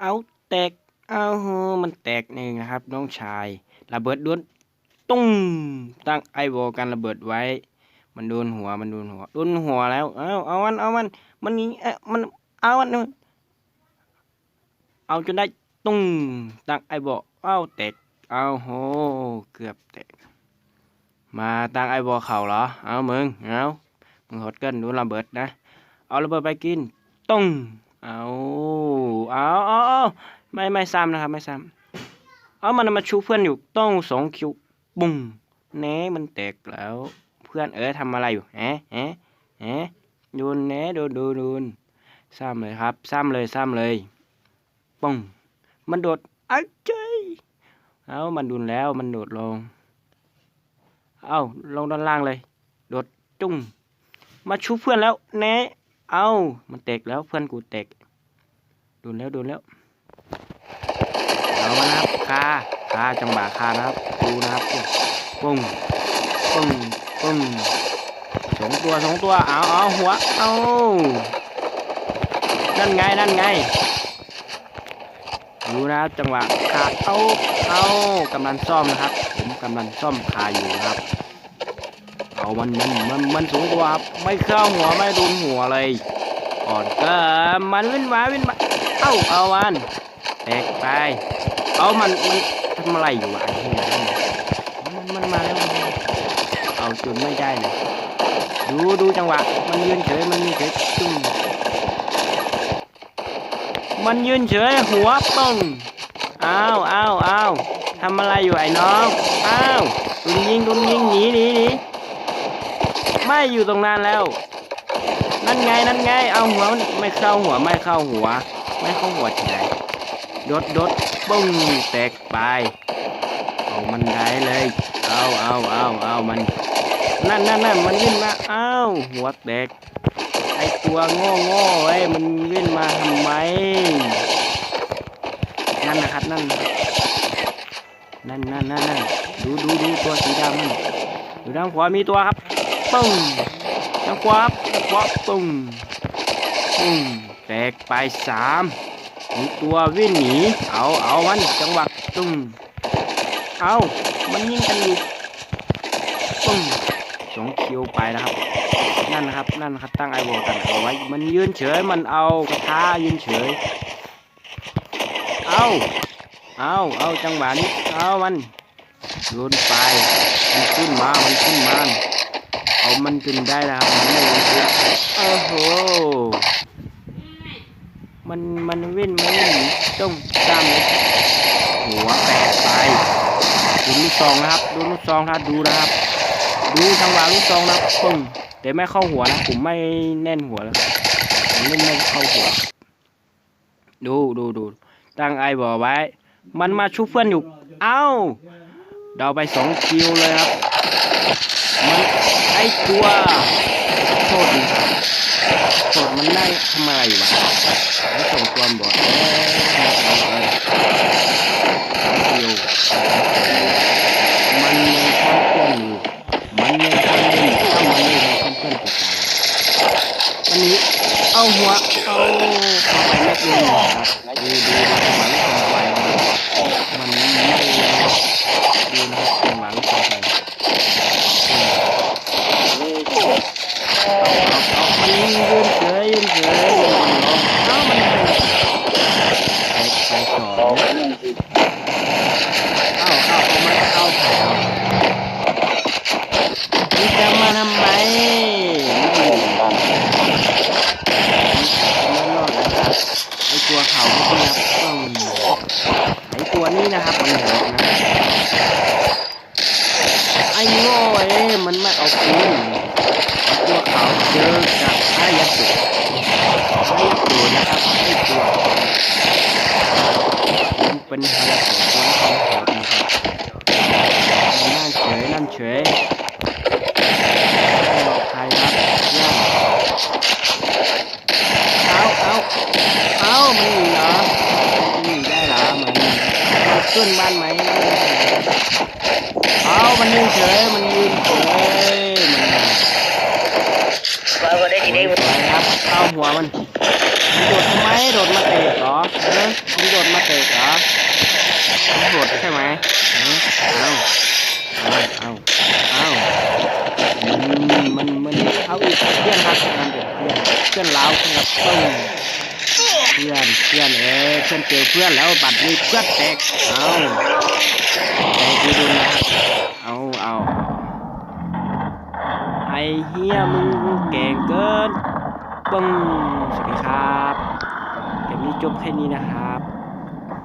เอาแตกเอาโหมันแตกหนึ่งนะครับน้องชายระเบิดด้วนตุ้งตั้งไอวอลกันระเบิดไว้มันโดนหัวแล้วเอามันนี้มันเอามันเอาจนได้ตุ้งตั้งไอวอลเอาแตกเอาโหเกือบแตกมาตั้งไอวอลเข่าเหรอเอามึงหดเกินโดนระเบิดนะเอาระเบิดไปกินตุ้งเอาไม่ซ้ำนะครับไม่ซ้ำมันมาชูเพื่อนอยู่ต้อง2 คิวบุ้งเน่มันแตกแล้วเพื่อนทำอะไรอยู่โดนเน่โดนซ้ำเลยครับซ้ำเลยปุ้งมันโดดมันดุนแล้วมันโดดลงลงด้านล่างเลยโดดจุ้งมาชูเพื่อนแล้วเน่มันแตกแล้วเพื่อนกูแตกโดนแล้วเอามานะครับคาจังหวะคานะครับดูนะครับปุ้งสองตัวเอาหัวนั่นไงดูนะครับจังหวะคากำลังซ่อมนะครับผมกำลังซ่อมคาอยู่นะครับมันสูงกว่าไม่เข้าหัวไม่โดนหัวเลยอ่อนก็มันวิ่งมาเอามันแตกไปมันทำอะไรอยู่อ่ะมันมาแล้วเอาจนไม่ได้เลยดูจังหวะมันยืนเฉยจุ้งมันยืนเฉยหัวป้องทำอะไรอยู่ไอ้น้องโดนยิงหนีไม่อยู่ตรงนั้นแล้วนั่นไงเอาหัวไม่เข้าหัวที่ไหนโดดปุ้งแตกไปมันได้เลยมันนั่นมันวิ่งมาหัวแตกไอตัวโง่มันวิ่งมาทำไมนั่นนะครับนั่นดูตัวสีดำมันอยู่ด้านขวามีตัวครับปุ้งด้านขวาปุ้งแตกไป3มีตัววิ่งหนีเอามันจังหวะตุ้งมันยิงกันอยู่ปุ้ง2 คิวไปนะครับนั่นนะครับตั้งไอวอลกันเอาไว้มันยืนเฉยมันเอากระทะยืนเฉยเอาจังหวะนี้มันโยนไปมันขึ้นมามันขึ้นได้แล้วมันไม่ลงตัวโหมันวิ่งต้องตามหัวแตกไปดูลูกซองนะครับดูนะครับดูจังหวะลูกซองนะปึ้งแต่ไม่เข้าหัวนะผมไม่แน่นหัวแล้วผมไม่เข้าหัวดูตั้งไอบอกไว้มันมาชุบเพื่อนอยู่เดาไป2 คิวเลยครับมันไอตัวโทษมันได้ทำอะไรอยู่วะไม่ส่งตัวบอดคิวมันยังเข้าเพื่อนอยู่มันยังเข้าเล่นถ้ามันไม่ได้เข้าเพื่อนติดตามวันนี้เอาหัวเข้าไปเล็กน้อยครับดูจังหวะลูกส่งไปมันไม่ดูนะจังหวะลูกส่งไปมันยืนเฉยมันไปสองนี่จะมาทำไมไม่รอดนะครับไอตัวเขาที่ครับไอตัวนี้นะครับมันโหดนะไอโง่มันไม่เอาคืนตัวเขาเจอกับอายาตุนะครับไอตัวมันเป็นฮายาตุตัวของโหดนะครับนั่นเฉยใครครับมันหนีเหรอมันหนีได้เหรอมันขึ้นบ้านไหมมันยืนเฉยมันสวยครับหัวมันโดดทำไมโดดมาเตะเหรอมันโดด เตะเหรอโหดใช่ไหมเอาเอาเอามันเอาอีกเพื่อนครับมันเด็กเพื่อนเราครับเพื่อนเพื่อนเพื่อนเจอเพื่อนแล้วบัดนี้เพื่อนแตกเอาแตกดีดุนนะครับเอาไอเฮียมึงเก่งเกินปึ้งสวัสดีครับเกมนี้จบแค่นี้นะครับ